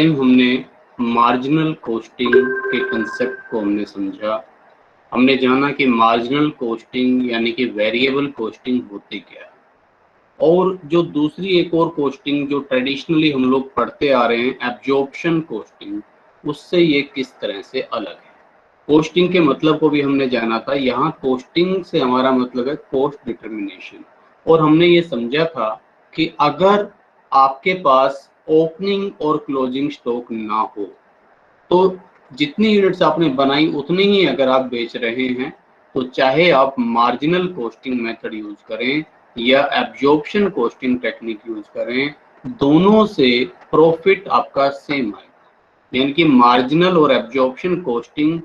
Time हमने marginal costing के concept को हमने समझा। हमने जाना कि मार्जिनल कॉस्टिंग यानी कि वेरिएबल कॉस्टिंग होती क्या है, और जो दूसरी एक और कॉस्टिंग जो ट्रेडिशनली हम लोग पढ़ते आ रहे हैं एब्जॉर्प्शन कॉस्टिंग, उससे ये किस तरह से अलग है। कॉस्टिंग के मतलब को भी हमने जाना था। यहाँ कॉस्टिंग से हमारा मतलब है कॉस्ट डिटर्मिनेशन, और हमने ये समझा था कि अगर आपके पास ओपनिंग और क्लोजिंग स्टॉक ना हो तो जितनी यूनिट्स आपने बनाई उतनी ही अगर आप बेच रहे हैं, तो चाहे आप मार्जिनल कॉस्टिंग मेथड यूज करें या एब्जॉर्प्शन कॉस्टिंग टेक्निक यूज करें, दोनों से प्रॉफिट आपका सेम आएगा। यानी कि मार्जिनल और एब्जॉर्प्शन कॉस्टिंग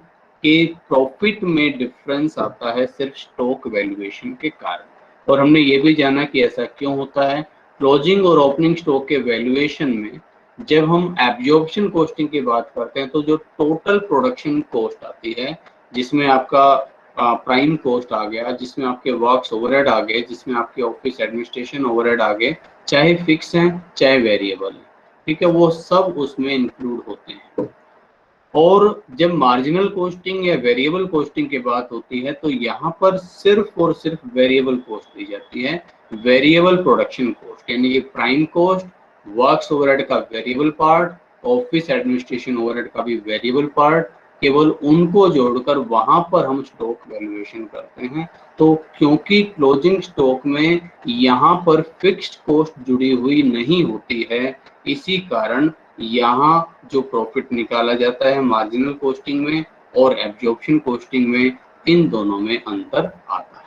के प्रॉफिट में डिफरेंस आता है सिर्फ स्टॉक वैल्यूएशन के कारण। और हमने ये भी जाना कि ऐसा क्यों होता है। क्लोजिंग और ओपनिंग स्टॉक के वैल्यूएशन में जब हम एब्जॉर्प्शन कॉस्टिंग की बात करते हैं तो जो टोटल प्रोडक्शन कॉस्ट आती है, जिसमें आपका प्राइम कॉस्ट आ गया, जिसमें आपके वर्क्स ओवरहेड आ गए, जिसमें आपके ऑफिस एडमिनिस्ट्रेशन ओवरहेड आ गए, चाहे फिक्स हैं चाहे वेरिएबल है, ठीक है, वो सब उसमें इंक्लूड होते हैं। और जब मार्जिनल कॉस्टिंग या वेरिएबल कॉस्टिंग की बात होती है तो यहाँ पर सिर्फ और सिर्फ वेरिएबल कॉस्ट दी जाती है, वेरिएबल प्रोडक्शन कॉस्ट, यानी कि प्राइम कॉस्ट, वर्क्स ओवरहेड का variable part, office administration overhead का भी वेरिएबल पार्ट, केवल उनको जोड़कर वहां पर हम स्टॉक वैल्यूएशन करते हैं। तो क्योंकि क्लोजिंग स्टॉक में यहाँ पर फिक्स्ड कॉस्ट जुड़ी हुई नहीं होती है, इसी कारण यहाँ जो प्रॉफिट निकाला जाता है मार्जिनल कॉस्टिंग में और एब्जॉर्प्शन कॉस्टिंग में, इन दोनों में अंतर आता है।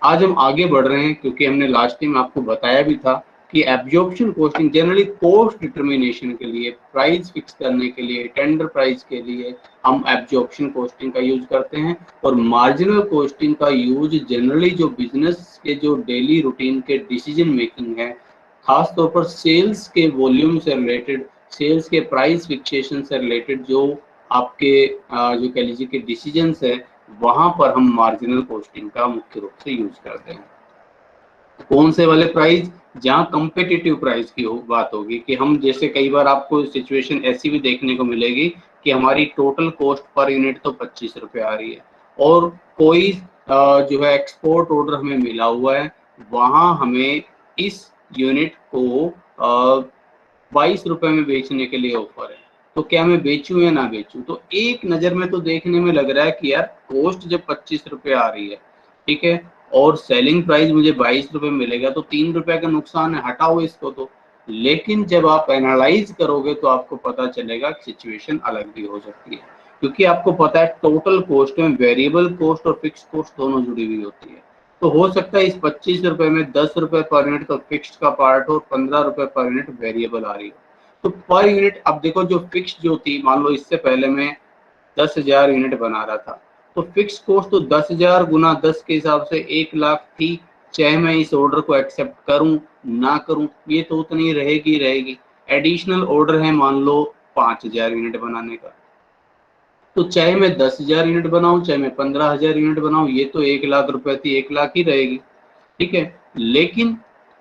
आज हम आगे बढ़ रहे हैं क्योंकि हमने लास्ट टाइम आपको बताया भी था कि absorption costing generally cost determination के लिए, प्राइस फिक्स करने के लिए, टेंडर प्राइस के लिए हम एब्जॉर्प्शन कॉस्टिंग का यूज करते हैं, और मार्जिनल कॉस्टिंग का यूज जनरली जो बिजनेस के जो डेली रूटीन के डिसीजन मेकिंग है, खास तौर पर सेल्स के वॉल्यूम से रिलेटेड, सेल्स के प्राइस फिक्सेशन से रिलेटेड जो आपके जो कह लीजिए कि डिसीजंस है, वहां पर हम मार्जिनल कॉस्टिंग का मुख्य रूप से यूज करते हैं। कौन से वाले प्राइस? जहां कंपेटिटिव प्राइस की बात होगी, कि हम जैसे कई बार आपको सिचुएशन ऐसी भी देखने को मिलेगी कि हमारी टोटल कॉस्ट पर यूनिट तो 25 रुपये आ रही है, और कोई जो है एक्सपोर्ट ऑर्डर हमें मिला हुआ है, वहां हमें इस यूनिट को 22 रुपए में बेचने के लिए ऑफर है। तो क्या मैं बेचूं या ना बेचूं? तो एक नजर में तो देखने में लग रहा है कि यार कॉस्ट जब 25 रुपए आ रही है, ठीक है, और सेलिंग प्राइस मुझे 22 रुपए मिलेगा, तो 3 रुपए का नुकसान है, हटाओ इसको। तो लेकिन जब आप एनालाइज करोगे तो आपको पता चलेगा कि सिचुएशन अलग भी हो सकती है, क्योंकि आपको पता है टोटल कॉस्ट में वेरिएबल कॉस्ट और फिक्स कॉस्ट दोनों जुड़ी हुई होती है। तो हो सकता है इस 25 रुपए में 10 रुपए पर यूनिट तो फिक्स्ड का पार्ट हो, 15 रुपए पर यूनिट वेरिएबल आ रही हो। तो पर यूनिट अब देखो, जो फिक्स्ड जो थी, मान लो इससे पहले मैं 10,000 यूनिट बना रहा था, तो फिक्स कॉस्ट तो 10,000 गुना 10 के हिसाब से 1,00,000 थी। चाहे मैं इस ऑर्डर को एक्सेप्ट करूं ना करूं, ये तो उतनी रहेगी रहेगी। एडिशनल ऑर्डर है मान लो 5,000 यूनिट बनाने का, तो चाहे मैं 10,000 यूनिट बनाऊं चाहे मैं 15,000 यूनिट बनाऊं, ये तो 1,00,000 रुपए थी, 1,00,000 ही रहेगी, ठीक है। लेकिन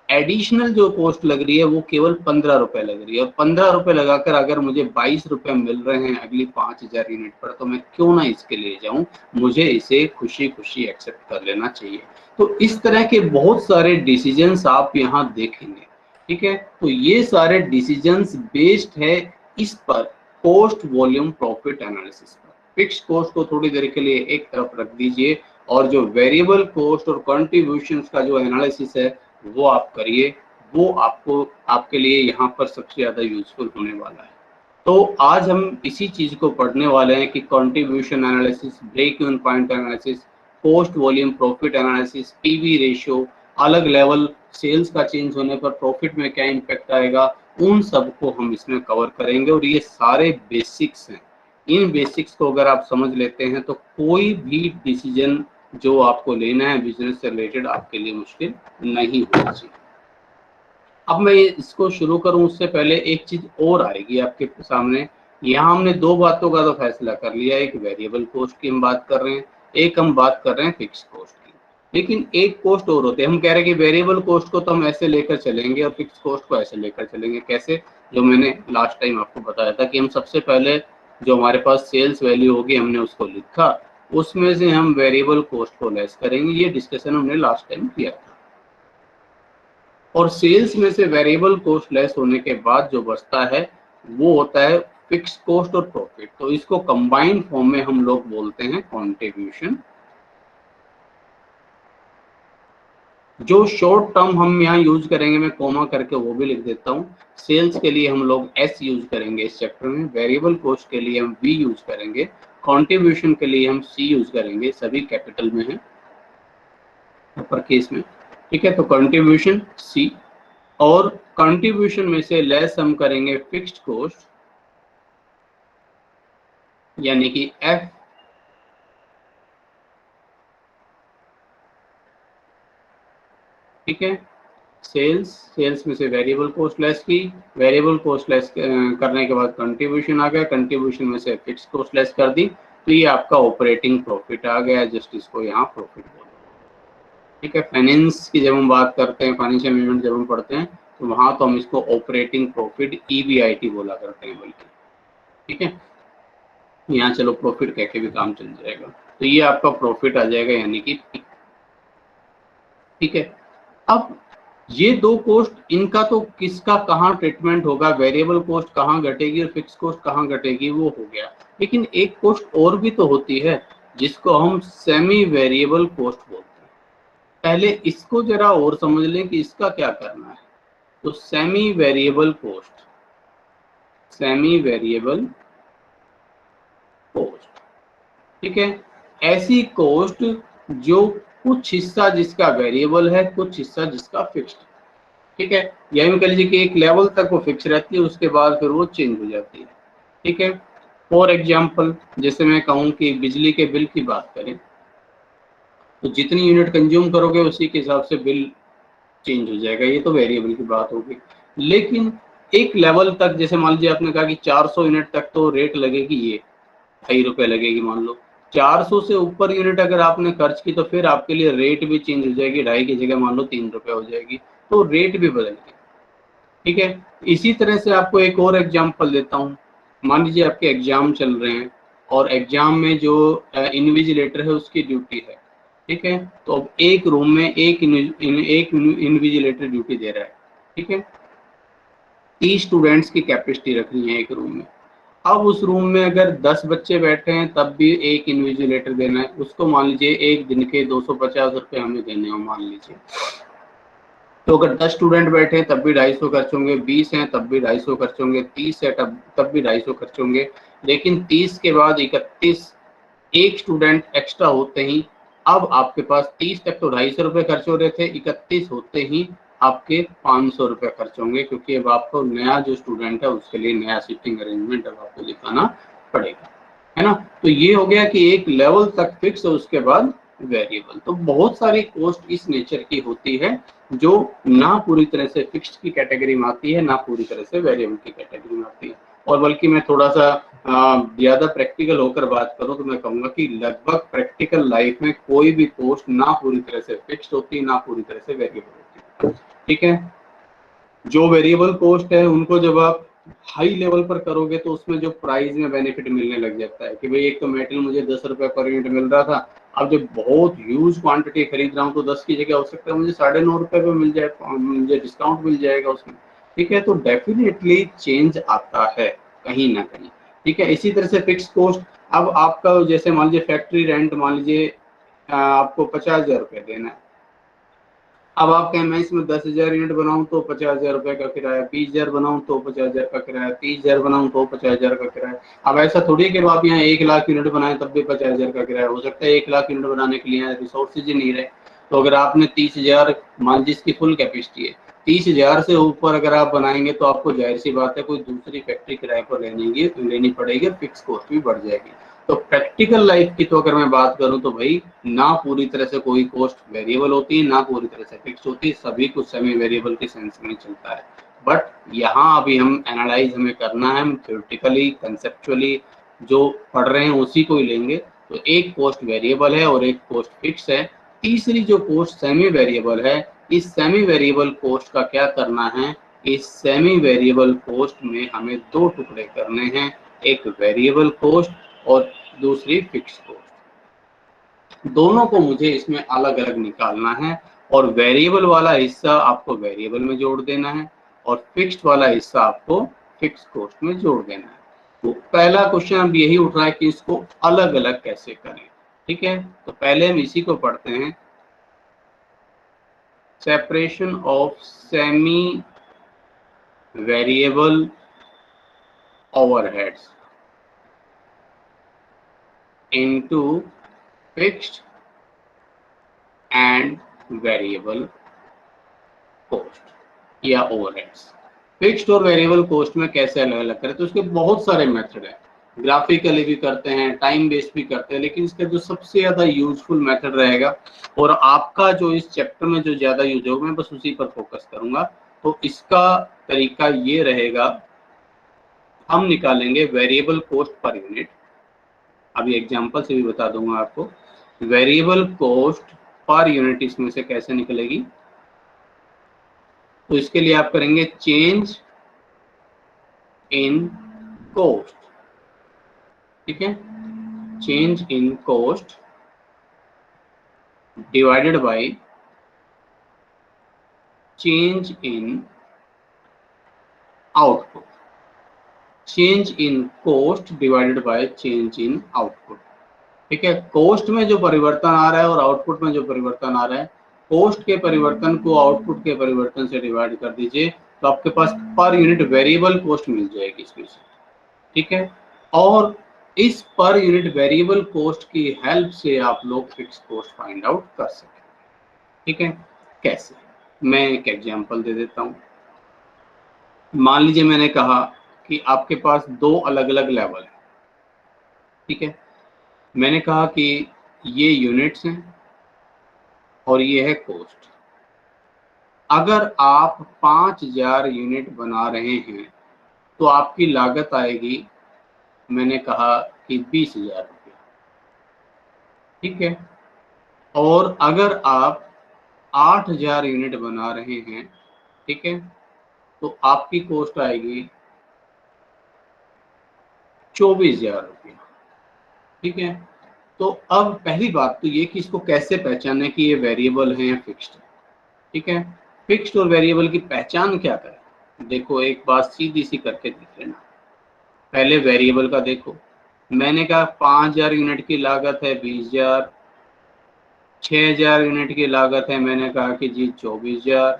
एडिशनल जो कॉस्ट लग रही है वो केवल 15 रुपए लग रही है, और 15 रुपए लगाकर अगर मुझे 22 रुपए मिल रहे हैं अगली 5,000 यूनिट पर, तो मैं क्यों ना इसके लिए जाऊं, मुझे इसे खुशी खुशी एक्सेप्ट कर लेना चाहिए। तो इस तरह के बहुत सारे डिसीजंस आप यहाँ देखेंगे, ठीक है। तो ये सारे डिसीजंस बेस्ड है इस पर, कॉस्ट वॉल्यूम प्रॉफिट एनालिसिस पर। फिक्स कॉस्ट को थोड़ी देर के लिए एक तरफ रख दीजिए, और जो वेरिएबल कॉस्ट और कंट्रीब्यूशंस का जो एनालिसिस है वो आप करिए, वो आपको, आपके लिए यहाँ पर सबसे ज्यादा यूजफुल होने वाला है। तो आज हम इसी चीज को पढ़ने वाले हैं कि contribution analysis, break even point analysis, cost volume profit analysis, PV ratio, अलग लेवल सेल्स का चेंज होने पर प्रॉफिट में क्या इम्पैक्ट आएगा, उन सबको हम इसमें कवर करेंगे। और ये सारे बेसिक्स हैं, इन बेसिक्स को अगर आप समझ लेते हैं तो कोई भी डिसीजन जो आपको लेना है बिजनेस से रिलेटेड आपके लिए मुश्किल नहीं होना चाहिए। अब मैं इसको शुरू करूं उससे पहले एक चीज और आएगी आपके सामने। यहाँ हमने दो बातों का तो फैसला कर लिया, एक वेरिएबल कॉस्ट की हम बात कर रहे हैं, एक हम बात कर रहे हैं फिक्स कॉस्ट की। लेकिन एक कॉस्ट और होते हैं, हम कह रहे हैं कि वेरिएबल कॉस्ट को तो हम ऐसे लेकर चलेंगे और फिक्स कॉस्ट को ऐसे लेकर चलेंगे। कैसे? जो मैंने लास्ट टाइम आपको बताया था कि हम सबसे पहले जो हमारे पास सेल्स वैल्यू होगी हमने उसको लिखा, उसमें से हम वेरिएबल कॉस्ट को लेस करेंगे। ये डिस्कशन हमने लास्ट टाइम किया था। और सेल्स में से वेरिएबल कॉस्ट लेस होने के बाद जो बचता है वो होता है फिक्स कॉस्ट और प्रॉफिट। तो इसको कंबाइंड फॉर्म में हम लोग बोलते हैं कंट्रीब्यूशन। जो शॉर्ट टर्म हम यहाँ यूज करेंगे, मैं कोमा करके वो भी लिख देता हूँ। सेल्स के लिए हम लोग एस यूज करेंगे इस चैप्टर में, वेरिएबल कॉस्ट के लिए हम वी यूज करेंगे, कंट्रीब्यूशन के लिए हम सी यूज करेंगे, सभी कैपिटल में है, अपर केस में। ठीक है, तो कंट्रीब्यूशन सी, और कंट्रीब्यूशन में से लेस हम करेंगे फिक्स्ड कॉस्ट यानी कि एफ, ठीक है। सेल्स में से वेरिएबल कॉस्ट लेस की, वेरिएबल कॉस्ट लेस करने के बाद कंट्रीब्यूशन आ गया, कंट्रीब्यूशन में से फिक्स कॉस्ट लेस कर दी, तो ये आपका ऑपरेटिंग प्रॉफिट आ गया। जस्ट इसको यहाँ प्रॉफिट बोलो, ठीक है। फाइनेंस की जब हम बात करते हैं, फाइनेंशियल मैनेजमेंट जब हम पढ़ते हैं, तो वहां तो हम इसको ऑपरेटिंग प्रॉफिट ईबीआईटी बोला करते हैं बल्कि, ठीक है। यहाँ चलो प्रॉफिट कह के भी काम चल जाएगा। तो ये आपका प्रॉफिट आ जाएगा यानी कि, ठीक है। अब ये दो कॉस्ट, इनका तो किसका कहाँ ट्रीटमेंट होगा, वेरिएबल कॉस्ट कहाँ घटेगी और फिक्स कॉस्ट कहाँ घटेगी, वो हो गया। लेकिन एक कॉस्ट और भी तो होती है जिसको हम सेमी वेरिएबल कॉस्ट बोलते हैं। पहले इसको जरा और समझ लें कि इसका क्या करना है। तो semi variable cost, semi variable cost, ठीक है, ऐसी कॉस्ट जो कुछ हिस्सा जिसका वेरिएबल है, कुछ हिस्सा जिसका फिक्स्ड, ठीक है। यही कह लीजिए कि एक लेवल तक वो फिक्स रहती है, उसके बाद फिर वो चेंज हो जाती है, ठीक है। फॉर एग्जाम्पल, जैसे मैं कहूँ कि बिजली के बिल की बात करें, तो जितनी यूनिट कंज्यूम करोगे उसी के हिसाब से बिल चेंज हो जाएगा, ये तो वेरिएबल की बात होगी। लेकिन एक लेवल तक, जैसे मान लीजिए आपने कहा कि 400 यूनिट तक तो रेट लगेगी, ये ₹2.5 लगेगी मान लो। 400 से ऊपर यूनिट अगर आपने खर्च की तो फिर आपके लिए रेट भी चेंज हो जाएगी, 2.5 की जगह मान लो ₹3 हो जाएगी, तो रेट भी बदल गई, ठीक है। इसी तरह से आपको एक और एग्जांपल देता हूँ। मान लीजिए आपके एग्जाम चल रहे हैं और एग्जाम में जो इन्विजिलेटर है उसकी ड्यूटी है, ठीक है। तो अब एक रूम में एक इन्विजिलेटर ड्यूटी दे रहा है, ठीक है। 30 स्टूडेंट्स की कैपेसिटी रखनी है एक रूम में। अब उस रूम में अगर 10 बच्चे बैठे हैं तब भी एक इन्विजिलेटर देना है उसको, मान लीजिए एक दिन के 250 रुपये हमें देने हो मान लीजिए। तो अगर 10 स्टूडेंट बैठे हैं तब भी 250 खर्च होंगे, 20 हैं तब भी 250 खर्च होंगे, 30 है तब भी 250 खर्च होंगे। लेकिन 30 के बाद 31, एक स्टूडेंट एक्स्ट्रा होते ही अब आपके पास 30 तक तो 250 रुपये खर्च हो रहे थे, 31 होते ही आपके 500 रुपये खर्च होंगे, क्योंकि अब आपको नया जो स्टूडेंट है उसके लिए नया सीटिंग अरेंजमेंट अब आपको दिखाना पड़ेगा, है ना। तो ये हो गया कि एक लेवल तक फिक्स है, उसके बाद वेरिएबल। तो बहुत सारी कॉस्ट इस नेचर की होती है जो ना पूरी तरह से फिक्स्ड की कैटेगरी में आती है, ना पूरी तरह से वेरिएबल की कैटेगरी में आती है। और बल्कि मैं थोड़ा सा ज्यादा प्रैक्टिकल होकर बात करूं तो मैं कहूंगा कि लगभग प्रैक्टिकल लाइफ में कोई भी कॉस्ट ना पूरी तरह से फिक्स्ड होती, ना पूरी तरह से वेरिएबल होती, ठीक है। जो वेरिएबल कॉस्ट है उनको जब आप हाई लेवल पर करोगे तो उसमें जो प्राइस में बेनिफिट मिलने लग जाता है कि भाई एक तो मेटेरियल मुझे 10 रुपए पर यूनिट मिल रहा था, अब जब बहुत ह्यूज क्वांटिटी खरीद रहा हूँ तो 10 की जगह हो सकता है मुझे 9.5 रुपए पे मिल जाए, मुझे डिस्काउंट मिल जाएगा उसमें, ठीक है। तो डेफिनेटली चेंज आता है कहीं ना कहीं, ठीक है। इसी तरह से फिक्स कॉस्ट, अब आपका जैसे मान लीजिए फैक्ट्री रेंट मान लीजिए आपको 50,000 रुपये देना है। अब आप कहें मैं इसमें 10,000 यूनिट बनाऊं तो 50,000 रुपए का किराया, 20,000 बनाऊं तो 50,000 का किराया, 30,000 बनाऊं तो 50,000 का किराया। अब ऐसा थोड़ी है कि आप यहाँ 1,00,000 यूनिट बनाए तब भी 50,000 का किराया। हो सकता है 1,00,000 यूनिट बनाने के लिए रिसोर्सेज ही नहीं रहे, तो अगर आपने 30,000 मान जिसकी फुल कैपेसिटी है, 30,000 से ऊपर अगर आप बनाएंगे तो आपको जाहिर सी बात है कोई दूसरी फैक्ट्री किराए पर लेनी पड़ेगी, फिक्स कॉस्ट भी बढ़ जाएगी। तो प्रैक्टिकल लाइफ की तो अगर मैं बात करूं तो भाई ना पूरी तरह से कोई कॉस्ट वेरिएबल होती है, ना पूरी तरह से फिक्स होती है, सभी कुछ सेमी वेरिएबल के सेंस में चलता है। बट यहाँ अभी हम एनालाइज हमें करना है, हम थ्योरेटिकली कंसेप्चुअली जो पढ़ रहे हैं उसी को ही लेंगे। तो एक कॉस्ट वेरिएबल है और एक कॉस्ट फिक्स है। तीसरी जो कॉस्ट सेमी वेरिएबल है, इस सेमी वेरिएबल कॉस्ट का क्या करना है, इस सेमी वेरिएबल कॉस्ट में हमें दो टुकड़े करने हैं, एक वेरिएबल कॉस्ट और दूसरी फिक्स कॉस्ट। दोनों को मुझे इसमें अलग अलग निकालना है और वेरिएबल वाला हिस्सा आपको वेरिएबल में जोड़ देना है और फिक्स्ड वाला हिस्सा आपको फिक्स कॉस्ट में जोड़ देना है। तो पहला क्वेश्चन अब यही उठ रहा है कि इसको अलग अलग कैसे करें। ठीक है, तो पहले हम इसी को पढ़ते हैं, separation of semi variable overheads into fixed and variable cost या ओवरहेड्स। फिक्स्ड और वेरिएबल कॉस्ट में कैसे अलग अलग करें, तो उसके बहुत सारे मेथड हैं, ग्राफिकली भी करते हैं, टाइम बेस्ड भी करते हैं, लेकिन इसका जो सबसे ज्यादा यूजफुल मेथड रहेगा और आपका जो इस चैप्टर में जो ज्यादा यूज होगा, मैं बस उसी पर फोकस करूंगा। तो इसका तरीका ये रहेगा, हम निकालेंगे वेरिएबल कॉस्ट पर यूनिट। अभी एग्जांपल से भी बता दूंगा आपको वेरिएबल कॉस्ट पर यूनिट इसमें से कैसे निकलेगी। तो इसके लिए आप करेंगे चेंज इन कॉस्ट। ठीक है, change in cost divided by change in output. Change in cost divided by change in output. ठीक है, कॉस्ट में जो परिवर्तन आ रहा है और आउटपुट में जो परिवर्तन आ रहा है, कॉस्ट के परिवर्तन को आउटपुट के परिवर्तन से डिवाइड कर दीजिए तो आपके पास पर यूनिट वेरिएबल कॉस्ट मिल जाएगी इसमें से। ठीक है, और इस पर यूनिट वेरिएबल कॉस्ट की हेल्प से आप लोग फिक्स कॉस्ट फाइंड आउट कर सकें। ठीक है, कैसे, मैं एक एग्जांपल दे देता हूं। मान लीजिए मैंने कहा कि आपके पास दो अलग अलग लेवल है। ठीक है, मैंने कहा कि ये यूनिट्स हैं और ये है कॉस्ट। अगर आप 5000 यूनिट बना रहे हैं तो आपकी लागत आएगी, मैंने कहा कि 20,000 रुपये। ठीक है, और अगर आप 8000 यूनिट बना रहे हैं, ठीक है, तो आपकी कॉस्ट आएगी 24,000 रुपये। ठीक है, तो अब पहली बात तो ये कि इसको कैसे पहचाने कि ये वेरिएबल है या फिक्स्ड है। ठीक है, फिक्स्ड और वेरिएबल की पहचान क्या करें, देखो एक बात सीधी सी करके देख लेना। पहले वेरिएबल का देखो, मैंने कहा 5000 यूनिट की लागत है 20,000, 6000 यूनिट की लागत है, मैंने कहा कि जी 24,000,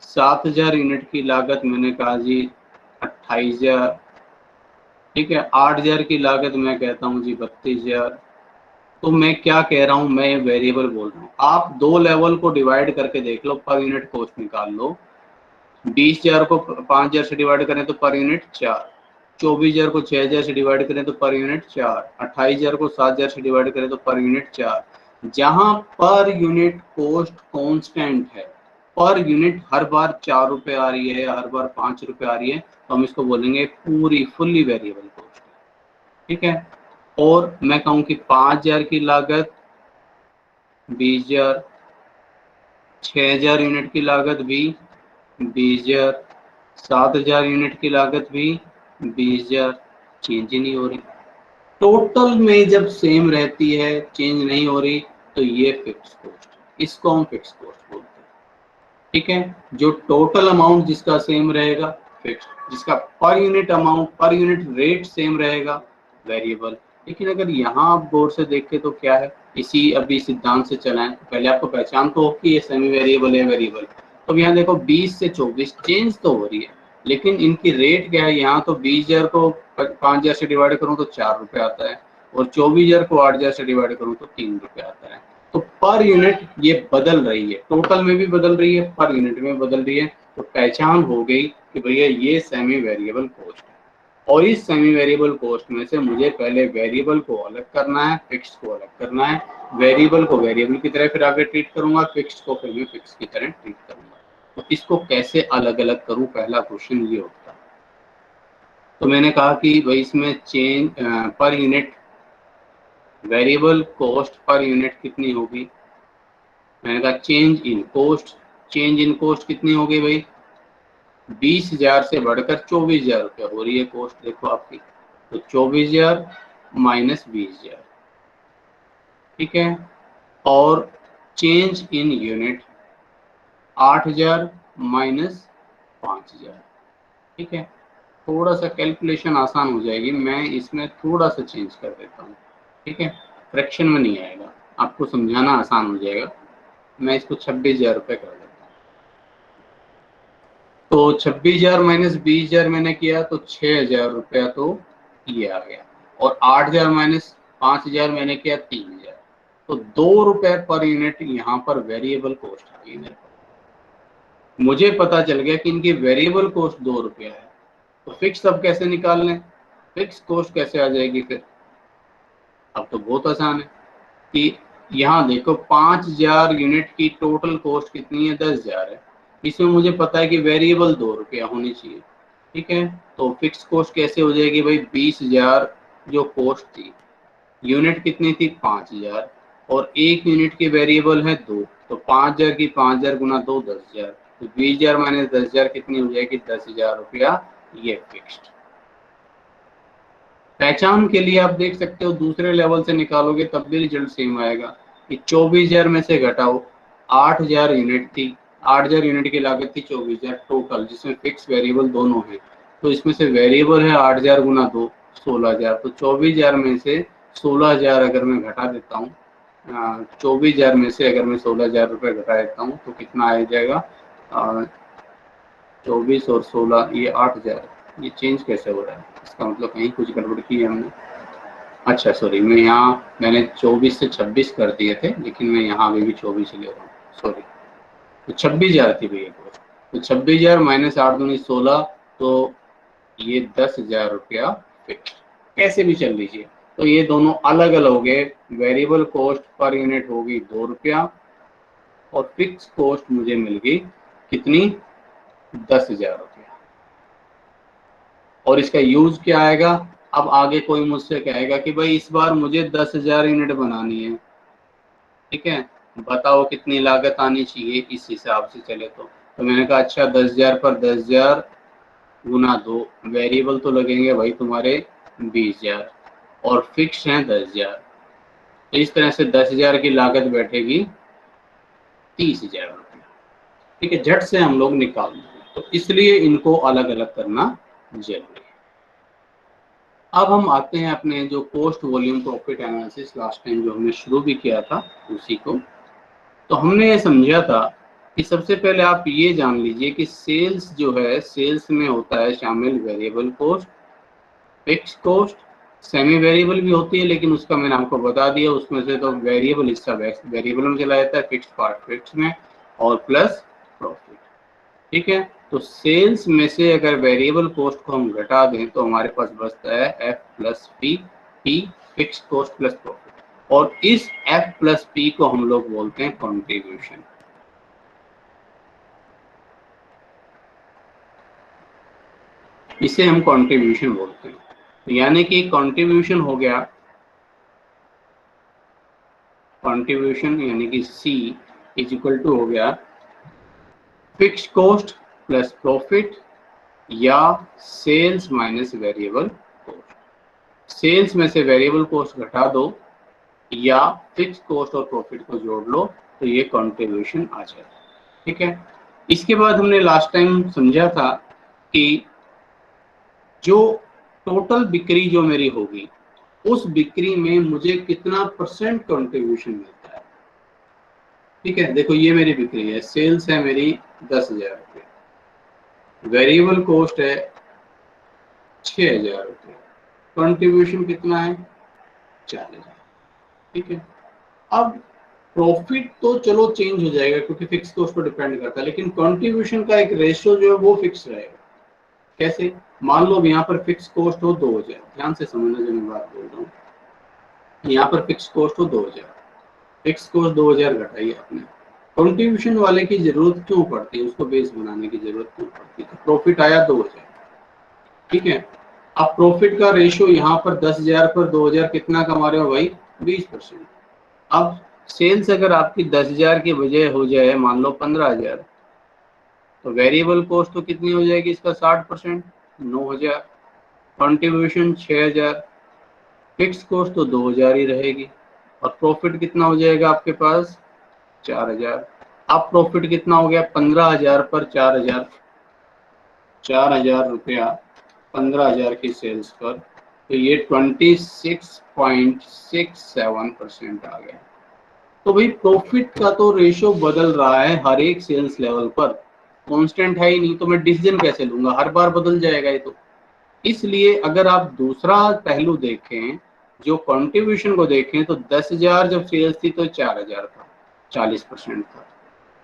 7000 यूनिट की लागत मैंने कहा जी 28,000। ठीक है, 8000 की लागत मैं कहता हूँ जी 32,000। तो मैं क्या कह रहा हूँ, मैं वेरिएबल बोल रहा हूँ। आप दो लेवल को डिवाइड करके देख लो, पर यूनिट कॉस्ट निकाल लो। 20,000 को 5000 से डिवाइड करें तो पर यूनिट 4, 24,000 को 6000 से डिवाइड करें तो पर यूनिट 4, 28,000 को 7000 से डिवाइड करें तो पर यूनिट 4। जहां पर यूनिट कॉस्ट कांस्टेंट है, पर यूनिट हर बार 4 रुपए आ रही है या हर बार 5 रुपए आ रही है, तो हम इसको बोलेंगे पूरी फुल्ली वेरिएबल कॉस्ट। ठीक है, और मैं कहूँ कि 5000 की लागत 20,000, 6000 यूनिट की लागत भी 20,000, 7000 यूनिट की लागत भी 20,000, चेंज ही नहीं हो रही। टोटल में जब सेम रहती है, चेंज नहीं हो रही, तो ये फिक्स कॉस्ट, इसको हम फिक्स कॉस्ट बोलते हैं। ठीक है, जो टोटल अमाउंट जिसका सेम रहेगा फिक्स, जिसका per unit amount per unit rate same रहेगा वेरिएबल। लेकिन अगर यहाँ आप गौर से देखें तो क्या है, इसी अभी सिद्धांत से चलाएं तो पहले आपको पहचान तो हो कि ये सेमी वेरिएबल है वेरिएबल। तो यहाँ देखो 20 से 24 चेंज तो हो रही है, लेकिन इनकी रेट क्या है, यहाँ तो 20,000 को 5,000 से डिवाइड करूँ तो 4 रुपये आता है और 24,000 को 8,000 से डिवाइड करूँ तो 3 रुपये आता है। तो पर यूनिट ये बदल रही है, टोटल में भी बदल रही है, पर यूनिट में बदल रही है। तो पहचान हो गई कि भैया ये सेमी वेरिएबल कॉस्ट है। और इस सेमी वेरिएबल कॉस्ट में से मुझे पहले वेरिएबल को अलग करना है, फिक्स को अलग करना है। वेरिएबल को वेरिएबल की तरह फिर आगे ट्रीट करूंगा, फिक्स को फिर मैं फिक्स की तरह ट्रीट करूंगा। तो इसको कैसे अलग अलग करूं, पहला क्वेश्चन ये होता है। तो मैंने कहा कि भाई इसमें change per unit variable cost per unit कितनी होगी, मैंने कहा change in cost. Change in cost कितनी होगी भाई, 20,000 से बढ़कर 24,000 रुपया हो रही है कॉस्ट, देखो आपकी। तो 24,000 माइनस 20,000, ठीक है। और चेंज इन यूनिट 8,000 माइनस 5,000, ठीक है। थोड़ा सा कैलकुलेशन आसान हो जाएगी, मैं इसमें थोड़ा सा चेंज कर देता हूँ, ठीक है। फ्रैक्शन में नहीं आएगा, आपको समझाना आसान हो जाएगा। मैं इसको 26,000 रुपये कर देता हूँ। तो 26,000 माइनस 20,000 मैंने किया तो 6,000 रुपया तो ये आ गया, और 8,000 माइनस 5,000 मैंने किया 3,000। तो 2 रुपए पर यूनिट यहाँ पर वेरिएबल कॉस्ट आ गई मेरे पास। मुझे पता चल गया कि इनकी वेरिएबल कॉस्ट 2 रुपया है। तो फिक्स अब कैसे निकाल लें, फिक्स कॉस्ट कैसे आ जाएगी फिर? अब तो बहुत आसान है कि यहाँ देखो 5,000 यूनिट की टोटल कॉस्ट कितनी है, 10,000 है। इसमें मुझे पता है कि वेरिएबल 2 रुपया होनी चाहिए, ठीक है। तो फिक्स कॉस्ट कैसे हो जाएगी भाई, 20,000 जो कॉस्ट थी, यूनिट कितनी थी 5,000, और एक यूनिट की वेरिएबल है 2, तो 5,000 की 5,000 गुना 2 10,000, तो 20,000 माइनस 10,000 कितनी हो जाएगी, 10,000 रुपया, ये फिक्स्ड। पहचान के लिए आप देख सकते हो दूसरे लेवल से निकालोगे तब भी रिजल्ट सेम आएगा कि 24,000 में से घटाओ 8,000 यूनिट थी, 8,000 यूनिट की लागत थी 24,000 टोटल, जिसमें फिक्स वेरिएबल दोनों है। तो इसमें से वेरिएबल है 8,000 गुना 2 16,000, तो 24,000 में से 16,000 अगर मैं घटा देता हूँ, 24,000 में से अगर मैं 16,000 रुपये घटा देता हूँ तो कितना आ जाएगा, 24 और 16 ये 8,000। ये चेंज कैसे हो रहा है, इसका मतलब कहीं कुछ गड़बड़ की है हमने। अच्छा सॉरी, मैं यहाँ मैंने 24 से 26 कर दिए थे, लेकिन मैं यहाँ अभी भी 24 ले रहा हूँ, सॉरी। तो 26,000 थी भैया कॉस्ट, तो 26,000 माइनस 8 दूनी 16, तो ये 10,000 रुपया फिक्स, कैसे भी चल लीजिए। तो ये दोनों अलग अलग हो गए, वेरिएबल कॉस्ट पर यूनिट होगी 2 रुपया, और फिक्स कॉस्ट मुझे मिल गई कितनी, 10,000 रुपया। और इसका यूज क्या आएगा, अब आगे कोई मुझसे कहेगा कि भाई इस बार मुझे 10,000 यूनिट बनानी है, ठीक है, बताओ कितनी लागत आनी चाहिए, इस हिसाब से चले तो मैंने कहा अच्छा 10,000 पर 10,000 गुना 2, वेरिएबल तो लगेंगे भाई तुम्हारे 20,000 और फिक्स हैं 10,000, तो इस तरह से 10,000 की लागत बैठेगी 30,000 रुपये, ठीक है। झट से हम लोग निकाल देंगे, तो इसलिए इनको अलग अलग करना जरूरी है। अब हम आते हैं अपने जो cost volume profit analysis last time जो हमने शुरू भी किया था उसी को। तो हमने ये समझा था कि सबसे पहले आप ये जान लीजिए कि सेल्स जो है, सेल्स में होता है शामिल variable cost, fix cost, semi variable भी होती है, लेकिन उसका मैंने आपको बता दिया, उसमें से तो वेरिएबल हिस्सा वेरिएबल में चला जाता है, फिक्स पार्ट फिक्स में, और प्लस प्रॉफिट, ठीक है। तो सेल्स में से अगर वेरिएबल कॉस्ट को हम घटा दें तो हमारे पास बचता है F plus P, P fix cost plus profit, और इस एफ प्लस पी को हम लोग बोलते हैं कंट्रीब्यूशन। इसे हम कंट्रीब्यूशन बोलते हैं। तो यानी कि कंट्रीब्यूशन हो गया, कंट्रीब्यूशन यानी कि सी इज इक्वल टू हो गया फिक्स कॉस्ट प्लस प्रॉफिट, या sales minus variable cost. Sales में से वेरिएबल कॉस्ट घटा दो या फिक्स कॉस्ट और प्रॉफिट को जोड़ लो तो ये कंट्रीब्यूशन आ जाएगा, ठीक है। इसके बाद हमने लास्ट टाइम समझा था कि जो टोटल बिक्री जो मेरी होगी उस बिक्री में मुझे कितना परसेंट कंट्रीब्यूशन मिलता है, ठीक है। देखो ये मेरी बिक्री है, सेल्स है मेरी 10,000 रुपये, वेरिएबल कॉस्ट है 6,000 रुपये, कंट्रीब्यूशन कितना है 4,000, ठीक है। अब प्रॉफिट तो चलो चेंज हो जाएगा क्योंकि फिक्स कॉस्ट पर डिपेंड करता है, लेकिन कंट्रीब्यूशन का एक रेशियो जो है वो फिक्स रहेगा। कैसे, मान लो यहाँ पर फिक्स कॉस्ट हो 2,000, ध्यान से समझना जो मैं बात बोल रहा हूँ, यहाँ पर फिक्स कॉस्ट हो 2,000, फिक्स कॉस्ट 2,000 घटाइए आपने, कंट्रीब्यूशन वाले की जरूरत क्यों पड़ती है, उसको बेस बनाने की जरूरत क्यों पड़ती है, तो प्रॉफिट आया 2,000, ठीक है। अब प्रॉफिट का रेशियो यहाँ पर 10,000 पर 2,000 कितना कमा रहे हो भाई, 20%। अब सेल्स अगर आपकी 10,000 की बजाय हो जाए मान लो 15,000, तो वेरिएबल कॉस्ट तो कितनी हो जाएगी इसका 60%, 9,000, कंट्रीब्यूशन 6,000, फिक्स कॉस्ट तो 2,000 ही रहेगी, और प्रॉफिट कितना हो जाएगा आपके पास 4,000। अब प्रॉफिट कितना हो गया 15,000 पर 4,000, 4,000 रुपया 15,000 की सेल्स पर, तो ये 26.67% आ गया। तो भाई प्रॉफिट का तो रेशो बदल रहा है हर एक सेल्स लेवल पर, कांस्टेंट है ही नहीं, तो मैं डिसीजन कैसे लूंगा, हर बार बदल जाएगा ये तो। इसलिए अगर आप दूसरा पहलू देखें, जो कंट्रीब्यूशन को देखें, तो 10,000 जब सेल्स थी तो 4,000 था, 40% था,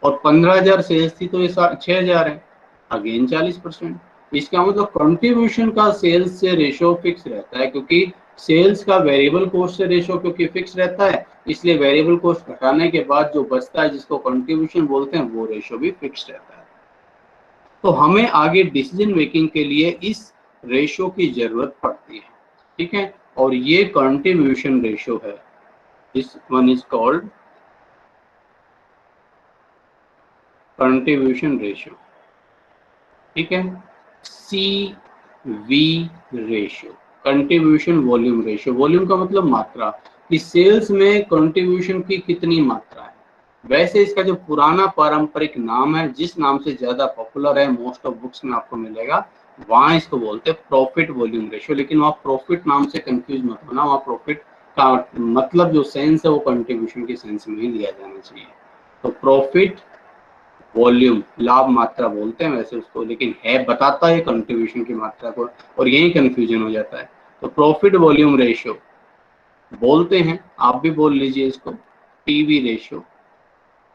और 15,000 सेल्स थी तो ये 6,000 है, अगेन 40%। इसका मतलब कंट्रीब्यूशन का सेल्स से रेशो फिक्स रहता है, क्योंकि सेल्स का वेरिएबल कॉस्ट से रेशो क्योंकि फिक्स रहता है, इसलिए वेरिएबल कॉस्ट घटाने के बाद जो बचता है जिसको कंट्रीब्यूशन बोलते हैं वो रेशो भी फिक्स रहता है। तो हमें आगे डिसीजन मेकिंग के लिए इस रेशो की जरूरत पड़ती है, ठीक है, और ये कंट्रीब्यूशन रेशो है, this one is called contribution ratio, ठीक है। CV ratio, contribution volume ratio, volume का मतलब मात्रा, कि सेल्स में कंट्रीब्यूशन की कितनी मात्रा है। वैसे इसका जो पुराना पारंपरिक नाम है, जिस नाम से ज्यादा पॉपुलर है, मोस्ट ऑफ बुक्स में आपको मिलेगा, वहां इसको बोलते हैं प्रॉफिट वॉल्यूम रेशियो। लेकिन वहाँ प्रॉफिट नाम से कंफ्यूज मत होना, वहाँ प्रॉफिट का मतलब जो सेंस है वो कंट्रीब्यूशन के सेंस में ही लिया जाना चाहिए। तो प्रॉफिट वॉल्यूम, लाभ मात्रा बोलते हैं वैसे उसको, लेकिन है बताता है कंट्रीब्यूशन की मात्रा को, और यही कंफ्यूजन हो जाता है। तो प्रॉफिट वॉल्यूम रेशियो बोलते हैं, आप भी बोल लीजिए इसको PV रेशियो,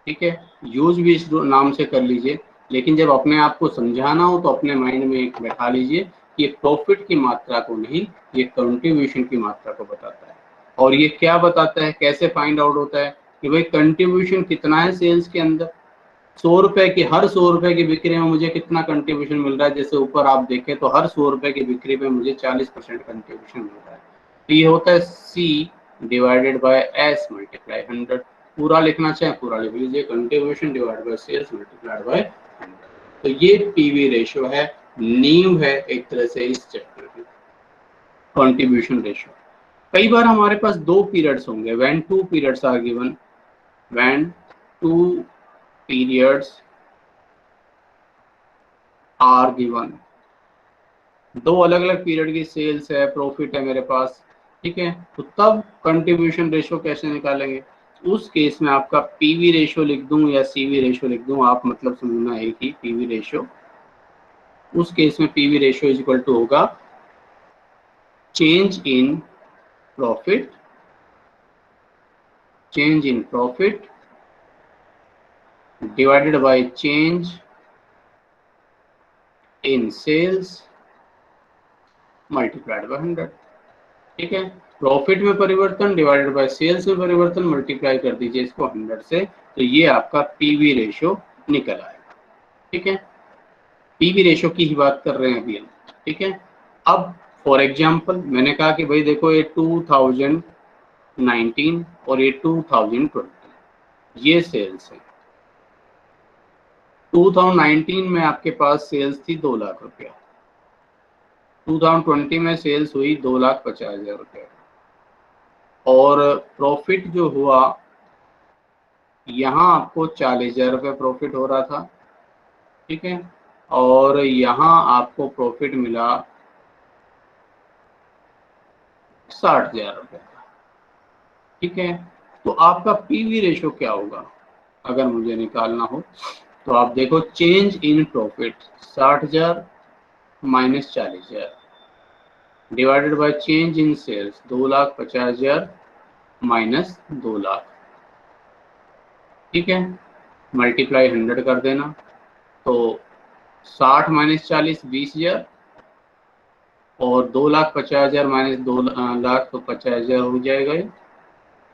ठीक है, यूज भी इस नाम से कर लीजिए, लेकिन जब अपने आप को समझाना हो तो अपने माइंड में एक बैठा लीजिए कि ये प्रॉफिट की मात्रा को नहीं, ये कंट्रीब्यूशन की मात्रा को बताता है। और ये क्या बताता है, कैसे फाइंड आउट होता है कि भाई कंट्रीब्यूशन कितना है सेल्स के अंदर, 100 रुपए की, हर 100 रुपए की बिक्री में मुझे कितना कंट्रीब्यूशन मिल रहा है। जैसे ऊपर आप देखें तो हर 100 रुपए की बिक्री में मुझे 40% कंट्रीब्यूशन मिल रहा है, तो ये होता है C divided by S multiply 100। पूरा लिखना चाहे पूरा लिख लीजिए, contribution divided by sales multiplied by 100। तो ये PV रेशियो है, नींव है एक तरह से इस चैप्टर की, कंट्रीब्यूशन रेशियो। कई बार हमारे पास दो पीरियड्स होंगे, when two periods are given, when two periods are given, दो अलग अलग पीरियड की सेल्स है, प्रॉफिट है मेरे पास, ठीक है, तो तब कंट्रीब्यूशन रेशियो कैसे निकालेंगे। उस केस में आपका PV रेशियो लिख दूं या CV रेशियो लिख दूं, आप मतलब समझना एक ही, PV रेशियो, उस केस में PV ratio is equal to होगा change in profit, change in profit divided by change in sales multiplied by 100, ठीक है। प्रॉफिट में परिवर्तन डिवाइडेड बाय सेल्स में परिवर्तन, मल्टीप्लाई कर दीजिए इसको 100 से, तो ये आपका PV रेशियो निकल आएगा, ठीक है। PV रेशियो की ही बात कर रहे हैं अभी हम, ठीक है। अब फॉर एग्जांपल मैंने कहा कि भाई देखो ये 2019 और ये 2020 ये सेल्स है। 2019 में आपके पास सेल्स थी 2 लाख रुपया, 2020 में सेल्स हुई 2,50,000 रुपया, और प्रॉफिट जो हुआ यहाँ आपको 40,000 रुपये प्रॉफिट हो रहा था, ठीक है, और यहाँ आपको प्रॉफिट मिला 60,000 रुपये का, ठीक है। तो आपका PV रेशियो क्या होगा अगर मुझे निकालना हो, तो आप देखो change in profit 60,000 minus 40,000 divided by change in sales 2,50,000 minus 2 lakh, ठीक है, मल्टीप्लाई 100 कर देना, तो 60 माइनस 40 20,000, और 2,50,000 माइनस 2 लाख तो 50,000 हो जाएगा, ये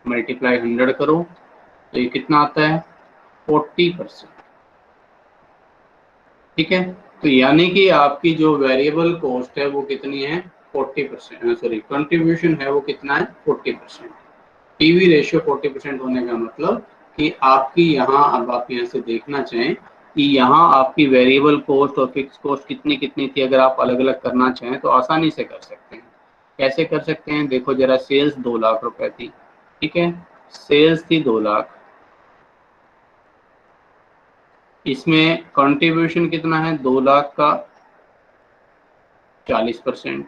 मल्टीप्लाई 100 करो तो ये कितना आता है 40%, ठीक है। तो यानी कि आपकी जो वेरिएबल कॉस्ट है वो कितनी है 40%, सॉरी कंट्रीब्यूशन है वो कितना है 40%। PV रेशियो 40% होने का मतलब कि आपकी यहाँ, अब आप यहाँ से देखना चाहें कि यहाँ आपकी वेरिएबल कॉस्ट और फिक्स कॉस्ट कितनी कितनी थी। अगर आप अलग अलग करना चाहें तो आसानी से कर सकते हैं। कैसे कर सकते हैं, देखो जरा, सेल्स 2 लाख रुपए थी, ठीक है, सेल्स थी 2 लाख, इसमें कंट्रीब्यूशन कितना है, 2 लाख का 40%,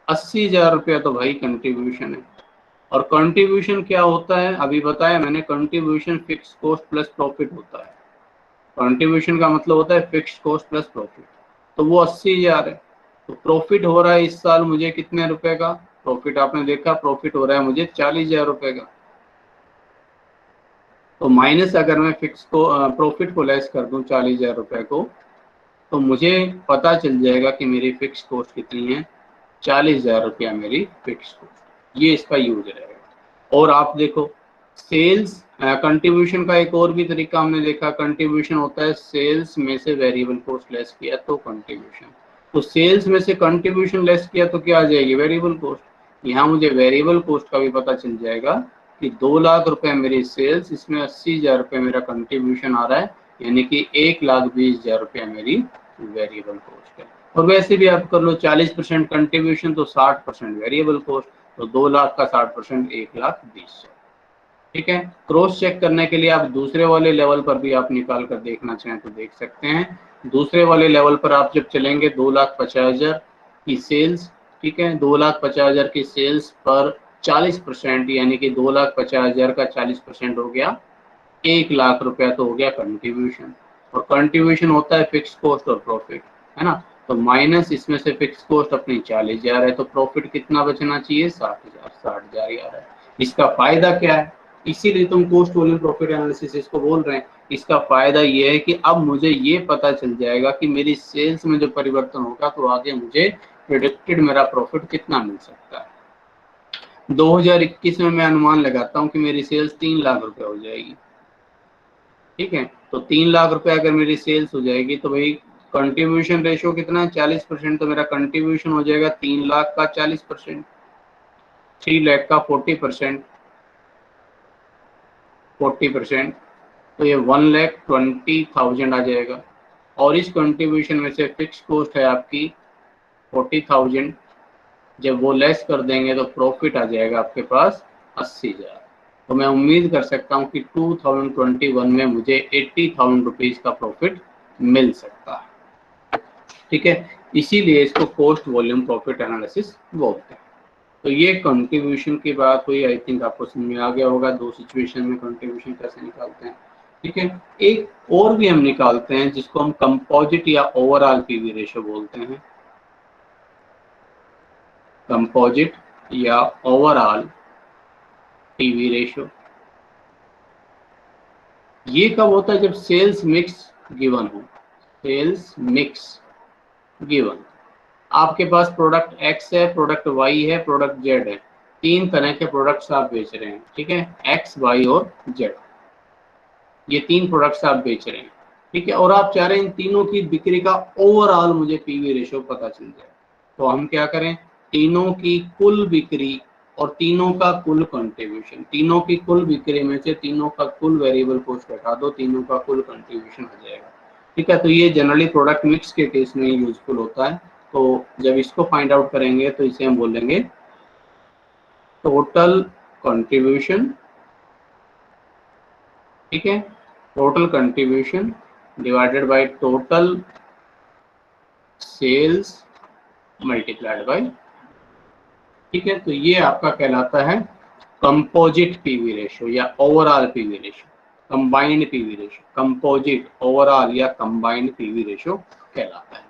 80,000 रुपया तो भाई कंट्रीब्यूशन है। और कंट्रीब्यूशन क्या होता है, अभी बताया मैंने, contribution fix cost plus profit होता है। कंट्रीब्यूशन का मतलब होता है फिक्स कॉस्ट प्लस प्रॉफिट, तो वो 80,000 है। तो प्रॉफिट हो रहा है इस साल मुझे कितने रुपए का, प्रॉफिट आपने देखा, प्रॉफिट हो रहा है मुझे 40,000 रुपए का। तो माइनस अगर मैं फिक्स को प्रॉफिट को लेस कर दूं 40,000 रुपए को, तो मुझे पता चल जाएगा कि मेरी फिक्स कॉस्ट कितनी है, 40,000 रुपया मेरी फिक्स कॉस्ट। ये इसका यूज रहेगा। और आप देखो सेल्स कंट्रीब्यूशन का एक और भी तरीका हमने देखा, कंट्रीब्यूशन होता है सेल्स में से वेरिएबल कॉस्ट लेस किया तो कंट्रीब्यूशन। तो सेल्स में से कंट्रीब्यूशन लेस किया तो क्या आ जाएगी, वेरिएबल कॉस्ट। यहाँ मुझे वेरिएबल कॉस्ट का भी पता चल जाएगा कि 2 लाख रुपए मेरी सेल्स, इसमें 80,000 रुपये मेरा कंट्रीब्यूशन आ रहा है, यानी कि 1,20,000 रुपया मेरी वेरिएबल कॉस्ट है। और वैसे भी आप कर लो 40% कंट्रीब्यूशन तो 60% वेरिएबल कॉस्ट, तो 2 लाख का 60% 1,20,000। ठीक है, क्रॉस चेक करने के लिए आप दूसरे वाले लेवल पर भी आप निकाल कर देखना चाहें तो देख सकते हैं। दूसरे वाले लेवल पर आप जब चलेंगे 2,50,000 की सेल्स, ठीक है, 2,50,000 की सेल्स पर 40%, यानी कि 2,50,000 का 40% हो गया 1,00,000 रुपया, तो हो गया कंट्रीब्यूशन। और कंट्रीब्यूशन होता है फिक्स कॉस्ट और प्रॉफिट, है ना। तो माइनस इसमें से फिक्स कॉस्ट अपनी 40,000 है, तो प्रॉफिट कितना बचना चाहिए, 60,000, 60,000 ही आ रहा है। इसका फायदा क्या है, इसीलिए तुम कॉस्ट वॉल्यूम प्रॉफिट एनालिसिस इसको बोल रहे हैं। इसका फायदा ये है कि अब मुझे ये पता चल जाएगा कि मेरी सेल्स में जो परिवर्तन होगा तो आगे मुझे प्रेडिक्टेड मेरा प्रॉफिट कितना मिल सकता है। 2021 में मैं अनुमान लगाता हूँ कि मेरी सेल्स 3 लाख रुपए हो जाएगी, ठीक है। तो 3 लाख रुपए अगर मेरी सेल्स हो जाएगी तो भाई कंट्रीब्यूशन रेशियो कितना है, 40%, तो मेरा कंट्रीब्यूशन हो जाएगा 3 लाख का 40%, 3 लाख का 40%, 40%, तो ये 1,20,000 आ जाएगा। और इस कंट्रीब्यूशन में से फिक्स कॉस्ट है आपकी 40,000, जब वो लेस कर देंगे तो प्रॉफिट आ जाएगा आपके पास 80,000। तो मैं उम्मीद कर सकता हूँ कि 2021 में मुझे 80,000 रुपीज का प्रॉफिट मिल सकता है, ठीक है। इसीलिए इसको कॉस्ट वॉल्यूम प्रॉफिट एनालिसिस बोलते हैं। तो ये कंट्रीब्यूशन की बात हुई, आई थिंक आपको समझ में आ गया होगा 2 सिचुएशन में कंट्रीब्यूशन कैसे निकालते हैं, ठीक है। एक और भी हम निकालते हैं जिसको हम कंपोजिट या ओवरऑल पीवी रेशियो बोलते हैं। कंपोजिट या ओवरऑल पीवी रेशियो ये कब होता है, जब सेल्स मिक्स गिवन हो। सेल्स मिक्स गिवन, आपके पास प्रोडक्ट एक्स है, प्रोडक्ट वाई है, प्रोडक्ट जेड है, 3 तरह के प्रोडक्ट्स आप बेच रहे हैं, ठीक है, एक्स, वाई और जेड, ये 3 प्रोडक्ट्स आप बेच रहे हैं, ठीक है। और आप चाह रहे हैं इन तीनों की बिक्री का ओवरऑल मुझे पीवी रेशियो पता चल जाए। तो हम क्या करें, तीनों की कुल बिक्री और तीनों का कुल कंट्रीब्यूशन, तीनों की कुल बिक्री में से तीनों का कुल वेरिएबल कॉस्ट घटा दो, तीनों का कुल कंट्रीब्यूशन आ जाएगा, ठीक है। तो ये जनरली प्रोडक्ट मिक्स के केस में यूजफुल होता है। तो जब इसको फाइंड आउट करेंगे तो इसे हम बोलेंगे टोटल कंट्रीब्यूशन, ठीक है, total contribution divided by total sales multiplied by, ठीक है। तो ये आपका कहलाता है कंपोजिट पीवी रेशियो या overall PV ratio, combined PV ratio, composite, overall या कंबाइंड पीवी रेशियो कहलाता है।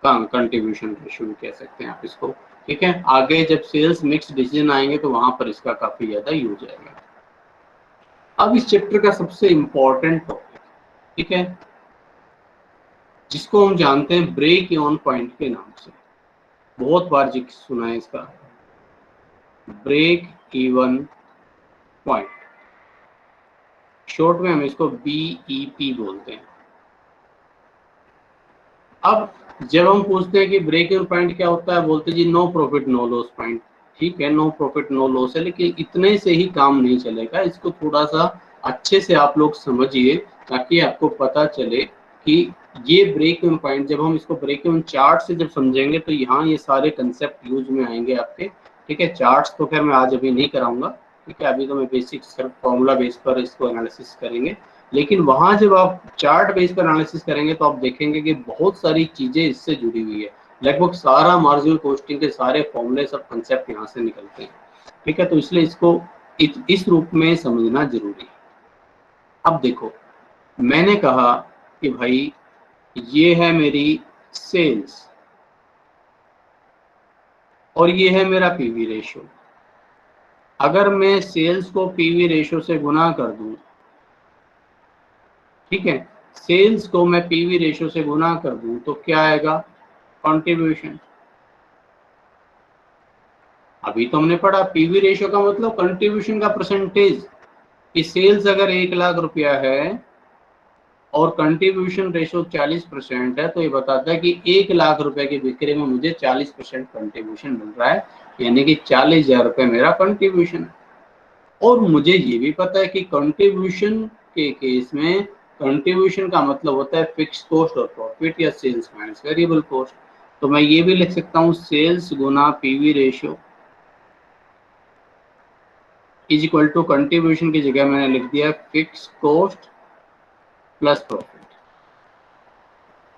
कंट्रीब्यूशन रेशियो भी कह सकते हैं आप इसको, ठीक है। आगे जब सेल्स मिक्स डिसीजन आएंगे तो वहां पर इसका काफी ज्यादा यूज आएगा। अब इस चैप्टर का सबसे इंपॉर्टेंट टॉपिक, ठीक है, जिसको हम जानते हैं ब्रेक इवन पॉइंट के नाम से, बहुत बार जिक्र सुना है इसका, ब्रेक इवन पॉइंट, शॉर्ट में हम इसको BEP बोलते हैं। अब जब हम पूछते हैं कि ब्रेक इवन पॉइंट क्या होता है, बोलते जी no profit no loss point, ठीक है, नो प्रॉफिट नो लॉस है, लेकिन इतने से ही काम नहीं चलेगा, इसको थोड़ा सा अच्छे से आप लोग समझिए ताकि आपको पता चले कि ये ब्रेक इवन पॉइंट, जब हम इसको ब्रेक इवन चार्ट से जब समझेंगे तो यहाँ ये सारे कंसेप्ट यूज में आएंगे आपके। ठीक है, चार्ट्स तो खैर मैं आज अभी नहीं कराऊंगा। ठीक है, अभी तो मैं बेसिक सिर्फ फॉर्मूला बेस पर इसको एनालिसिस करेंगे, लेकिन वहां जब आप चार्ट बेस पर एनालिसिस करेंगे तो आप देखेंगे कि बहुत सारी चीजें इससे जुड़ी हुई है। लगभग सारा मार्जिनल कॉस्टिंग के सारे फॉर्मूले सब कंसेप्ट यहाँ से निकलते हैं। ठीक है, तो इसलिए इसको इस रूप में समझना जरूरी है। अब देखो, मैंने कहा कि भाई ये है मेरी सेल्स और ये है मेरा पीवी रेशियो। अगर मैं सेल्स को पीवी रेशियो से गुना कर दूं, ठीक है, सेल्स को मैं पीवी रेशियो से गुना कर दूं तो क्या आएगा? कंट्रीब्यूशन। अभी तो हमने पढ़ा पीवी रेशियो का मतलब कंट्रीब्यूशन का परसेंटेज, कि सेल्स अगर 1,00,000 रुपया है और कंट्रीब्यूशन रेशियो 40% है, तो ये बताता है कि 1,00,000 रुपए की बिक्री में मुझे 40% कंट्रीब्यूशन मिल रहा है, यानी कि 40,000 रुपए मेरा कंट्रीब्यूशन है। और मुझे ये भी पता है कि कंट्रीब्यूशन के केस में कंट्रीब्यूशन का मतलब होता है फिक्स कॉस्ट और प्रॉफिट, या सेल्स माइनस वेरिएबल कॉस्ट। तो मैं ये भी लिख सकता हूँ सेल्स गुना PV ratio is equal to contribution की जगह मैंने लिख दिया फिक्स कॉस्ट प्लस प्रॉफिट।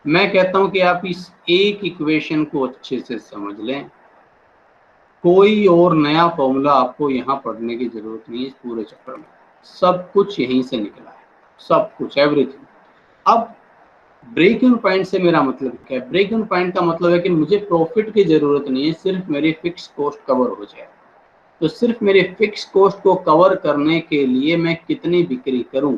मैं कहता हूं कि आप इस एक इक्वेशन को अच्छे से समझ लें, कोई और नया फॉर्मूला आपको यहाँ पढ़ने की जरूरत नहीं है। इस पूरे चक्कर में सब कुछ यहीं से निकला है, सब कुछ, एवरीथिंग। अब ब्रेक इवन पॉइंट से मेरा मतलब क्या है? ब्रेक इवन पॉइंट का मतलब है कि मुझे प्रॉफिट की जरूरत नहीं है, सिर्फ मेरी फिक्स कॉस्ट कवर हो जाए। तो सिर्फ मेरे फिक्स कॉस्ट को कवर करने के लिए मैं कितनी बिक्री करूं,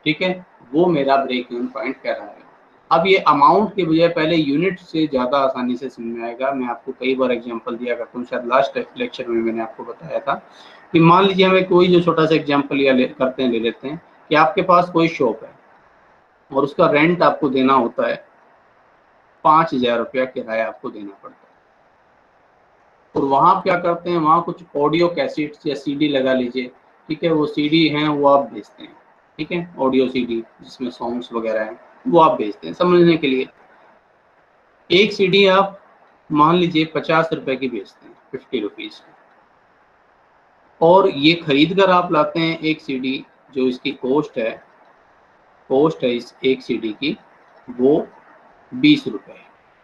ठीक है, वो मेरा ब्रेक इवन पॉइंट कहलाएगा। अब ये अमाउंट के बजाय पहले यूनिट से ज्यादा आसानी से समझ में आएगा। मैं आपको कई बार एग्जांपल दिया करता हूँ, शायद लास्ट लेक्चर में मैंने आपको बताया था कि मान लीजिए हमें कोई जो छोटा सा एग्जांपल ले लेते हैं कि आपके पास कोई शॉप है और उसका रेंट आपको देना होता है 5,000 रुपया किराया आपको देना पड़ता है। और वहाँ क्या करते हैं, वहाँ कुछ ऑडियो कैसेट्स या सीडी लगा लीजिए, ठीक है, वो सीडी हैं वो आप बेचते हैं। ठीक है, ऑडियो सीडी जिसमें सॉन्ग्स वगैरह हैं वो आप बेचते हैं। समझने के लिए, एक सीडी आप मान लीजिए 50 रुपए की बेचते हैं, 50 रुपीज की, और ये खरीद कर आप लाते हैं एक सीडी, जो इसकी कॉस्ट है इस एक सीडी की, वो 20 रुपए,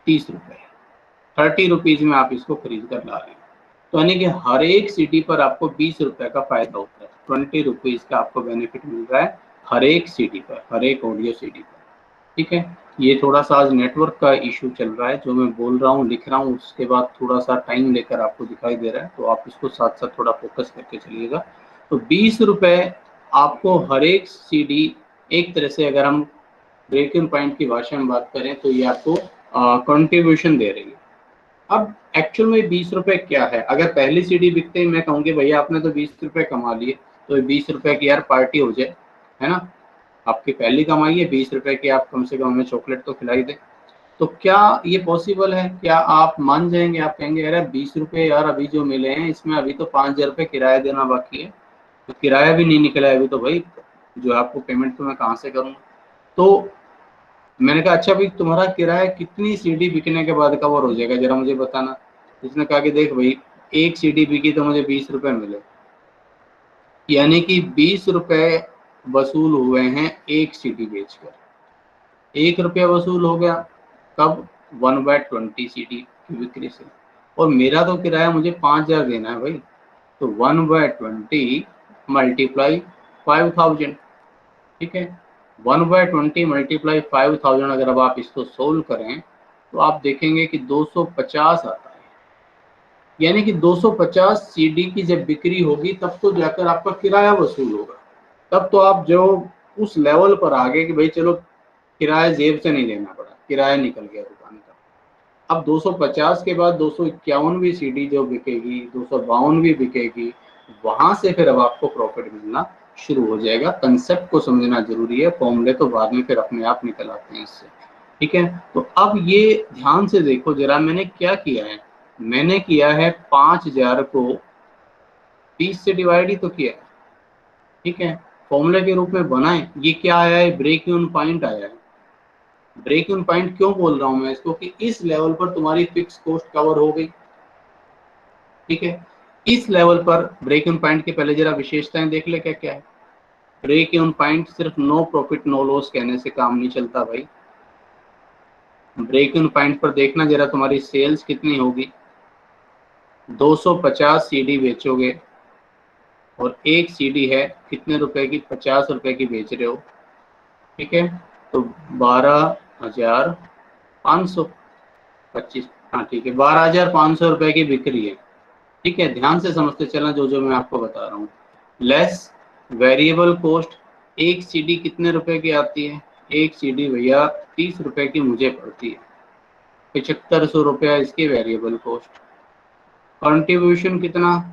30 रुपए, 30 रुपीज में आप इसको खरीद कर ला रहे हैं। तो यानी कि हर एक सीडी पर आपको 20 रुपए का फायदा होता है, 20 रुपीज का आपको बेनिफिट मिल रहा है हर एक सीडी पर, हर एक ऑडियो सीडी पर। ठीक है, ये थोड़ा सा आज नेटवर्क का इशू चल रहा है, जो मैं बोल रहा हूँ लिख रहा हूँ उसके बाद थोड़ा सा टाइम लेकर आपको दिखाई दे रहा है, तो आप इसको साथ साथ थोड़ा फोकस करके चलिएगा। तो 20 रुपए आपको हर एक सीडी, एक तरह से अगर हम ब्रेक इन पॉइंट की भाषा में बात करें तो ये आपको कंट्रीब्यूशन दे रही है। अब एक्चुअल में 20 रुपए क्या है? अगर पहली सीडी बिकते ही मैं कहूँगी भैया आपने तो 20 रुपए कमा लिए, तो 20 रुपए की यार पार्टी हो जाए, है ना, आपकी पहली कमाई है 20 रुपए की, आप कम से कम हमें चॉकलेट तो खिलाई दें। तो क्या ये पॉसिबल है? क्या आप मान जाएंगे? आप कहेंगे अरे 20 रुपए यार अभी जो मिले हैं इसमें अभी तो 5,000 रुपए किराया देना बाकी है, तो किराया भी नहीं निकला है अभी, तो भाई जो आपको पेमेंट तो मैं कहाँ से करूँगा? तो मैंने कहा अच्छा भाई तुम्हारा किराया कितनी सीडी बिकने के बाद कवर हो जाएगा, जरा मुझे बताना। उसने कहा कि देख भाई एक सीडी बिकी तो मुझे 20 रुपए मिले, यानी कि 20 रुपए वसूल हुए हैं एक सीडी बेचकर। 1 रुपया वसूल हो गया कब? 1/20 सीडी की बिक्री से। और मेरा तो किराया मुझे 5,000 देना है भाई, तो 1/20 मल्टीप्लाई 5,000। ठीक है, 1/20 मल्टीप्लाई 5,000 अगर अब आप इसको सोल्व करें तो आप देखेंगे कि 250 आता है। यानी कि 250 सीडी की जब बिक्री होगी तब तो जाकर आपका किराया वसूल होगा, तब तो आप जो उस लेवल पर आ गए कि भाई चलो किराया जेब से नहीं लेना पड़ा, किराया निकल गया दुकान का। अब 250 के बाद 251वीं सीडी जो बिकेगी, 252वीं बिकेगी, वहां से फिर अब आपको प्रॉफिट मिलना शुरू हो जाएगा। कंसेप्ट को समझना जरूरी है, फॉर्मूले तो बाद में फिर अपने आप निकल आते हैं इससे। ठीक है, तो अब ये ध्यान से देखो जरा, मैंने क्या किया है, मैंने किया है 5,000 को 30 से डिवाइड ही तो किया है। ठीक है, फॉर्मूले के रूप में बनाए, ये क्या आया है? ब्रेक इवन पॉइंट आया है। ब्रेक इवन पॉइंट क्यों बोल रहा हूं मैं इसको, कि इस लेवल पर तुम्हारी फिक्स कॉस्ट कवर हो गई, ठीक है। इस लेवल पर ब्रेक इवन पॉइंट के पहले जरा विशेषताएं देख ले क्या क्या है। ब्रेक इवन पॉइंट सिर्फ नो प्रॉफिट नो लॉस कहने से काम नहीं चलता भाई। ब्रेक इवन पॉइंट पर देखना जरा तुम्हारी सेल्स कितनी होगी। 250 सीडी बेचोगे और एक सीडी है कितने रुपए की, 50 रुपए की बेच रहे हो, ठीक है। तो 12,525, हाँ ठीक है, 12,500 रुपए की बिक्री है, ठीक है। ध्यान से समझते चलना जो जो मैं आपको बता रहा हूँ। लेस वेरिएबल कॉस्ट, एक सीडी कितने रुपए की आती है, एक सीडी भैया 30 रुपए की मुझे पड़ती है, 7500 रुपया इसकी वेरिएबल कॉस्ट। कंट्रीब्यूशन कितना,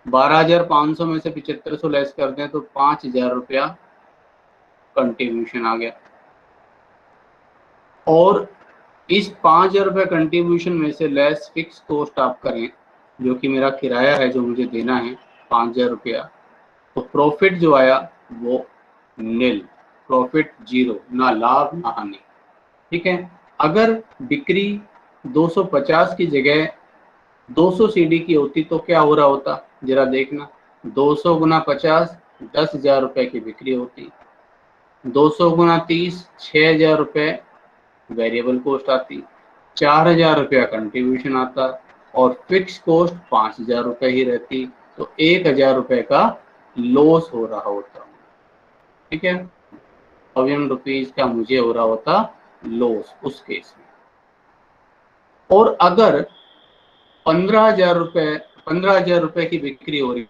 12,500 में से 7500 लेस कर दें तो 5,000 रुपया कंट्रीब्यूशन आ गया। और इस 5,000 रुपये कंट्रीब्यूशन में से लेस फिक्स कॉस्ट आप करें, जो कि मेरा किराया है जो मुझे देना है 5,000 रुपया, तो प्रॉफिट जो आया वो नील, प्रॉफिट जीरो, ना लाभ ना हानि, ठीक है। अगर बिक्री 250 की जगह 200 सीडी की होती तो क्या हो रहा होता, जरा देखना। 200 गुना 50, 10,000 रुपए की बिक्री होती। 200 गुना 30, 6,000 रुपए वेरिएबल कॉस्ट आती। 4,000 रुपया कंट्रीब्यूशन आता और फिक्स कॉस्ट 5,000 रुपए ही रहती, तो 1,000 रुपए का लॉस हो रहा होता, ठीक है। 1,000 रुपीज का मुझे हो रहा होता लॉस उस केस में। और अगर 15,000 रुपए की बिक्री हो रही